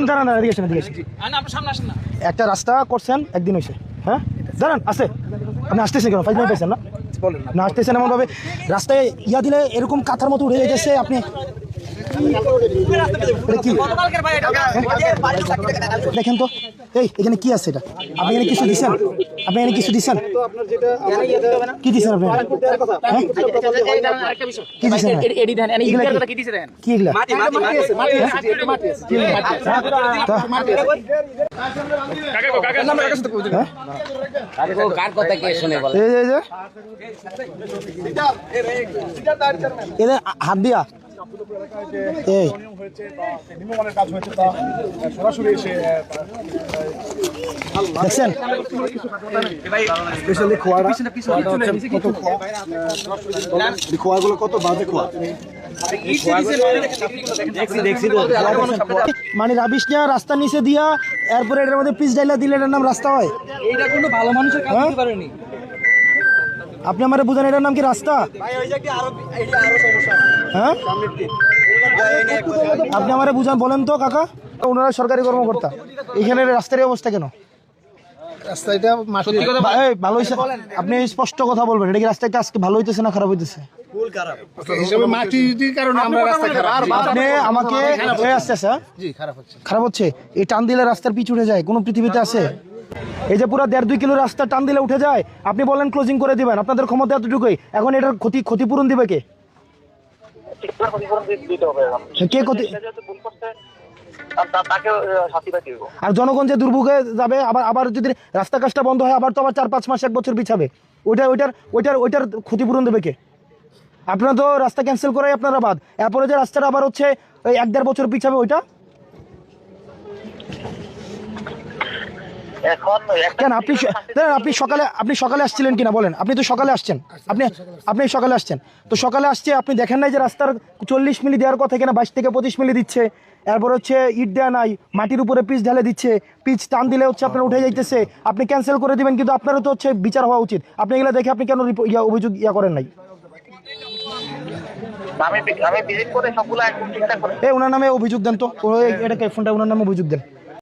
দাঁড়ান এদিকে আসেন একটা রাস্তা করছেন একদিন হয়েছে হ্যাঁ দাঁড়ান আসে আপনি আসতেছেন কেন 5 মিনিট পেয়েছেন না আসতেছেন এমন ভাবে রাস্তায় ইয়া দিলে এরকম কাঁথার মতো উঠে যাইতেছে আপনি দেখেন তো এই এখানে কি আছে এটা আপনি এখানে কিছু দিচ্ছেন কি দিচ্ছেন আপনি কি এগুলা হাত দিয়া দেখছেন খোয়াগুলো কত বাজে খোয়া মানে রাবিশ নিয়ে রাস্তার নিচে দিয়া এরপরে এটার মধ্যে পিচ ডাইলা দিলে এটার নাম রাস্তা হয়? এটা কোনো ভালো মানুষের কাজ করতে পারেনি। আপনি আমারে বুঝান এটার নাম কি রাস্তা? হ্যাঁ আপনি আমারে বুঝান বলেন তো কাকা, ওনারা সরকারি কর্মকর্তা, এখানে রাস্তার অবস্থা কেন? ভালো হয়েছে আপনি স্পষ্ট কথা বলবেন, এটা কি রাস্তাটা আজকে ভালো হইতেছে না খারাপ হইতেছে? আপনি আমাকে খারাপ হচ্ছে এই টান দিলে রাস্তার পিচ উঠে যায়, কোন পৃথিবীতে আছে? এই যে পুরো 1.5-2 কিলো রাস্তা টান দিলে উঠে যায়, আপনি বলেন ক্লোজিং করে দিবেন, আপনাদের ক্ষমতা এতটুকুই। এখন এটার ক্ষতিপূরণ দিবে কে? আর জনগণ যে দুর্ভোগে যাবে, আবার যদি রাস্তা কাজটা বন্ধ হয় আবার তো আবার 4-5 মাস 1 বছর পিছাবে, ওইটার ক্ষতিপূরণ দেবে কে? আপনারা তো রাস্তা ক্যান্সেল করাই আপনারা বাদ, এরপরে যে রাস্তাটা আবার হচ্ছে ওই 1-1.5 বছর পিছাবে, ওইটা কেন? আপনি সকালে আসছিলেন কিনা বলেন? আপনি তো সকালে আসছেন, আপনি সকালে আসছেন তো সকালে আসছে, আপনি দেখেন নাই যে রাস্তার 40 মিলি দেওয়ার কথা কিনা 22 থেকে 25 মিলি দিচ্ছে, এরপর হচ্ছে ইট দেওয়া নাই, মাটির উপরে পিচ ঢালে দিচ্ছে, পিচ টান দিলে হচ্ছে আপনার উঠে যাইতেছে, আপনি ক্যান্সেল করে দিবেন, কিন্তু আপনারও তো হচ্ছে বিচার হওয়া উচিত। আপনি এগুলো দেখে আপনি কেন অভিযোগ করেন নাই? ওনার নামে অভিযোগ দেন তো, এটাকে ফোনটা ওনার নামে অভিযোগ দেন।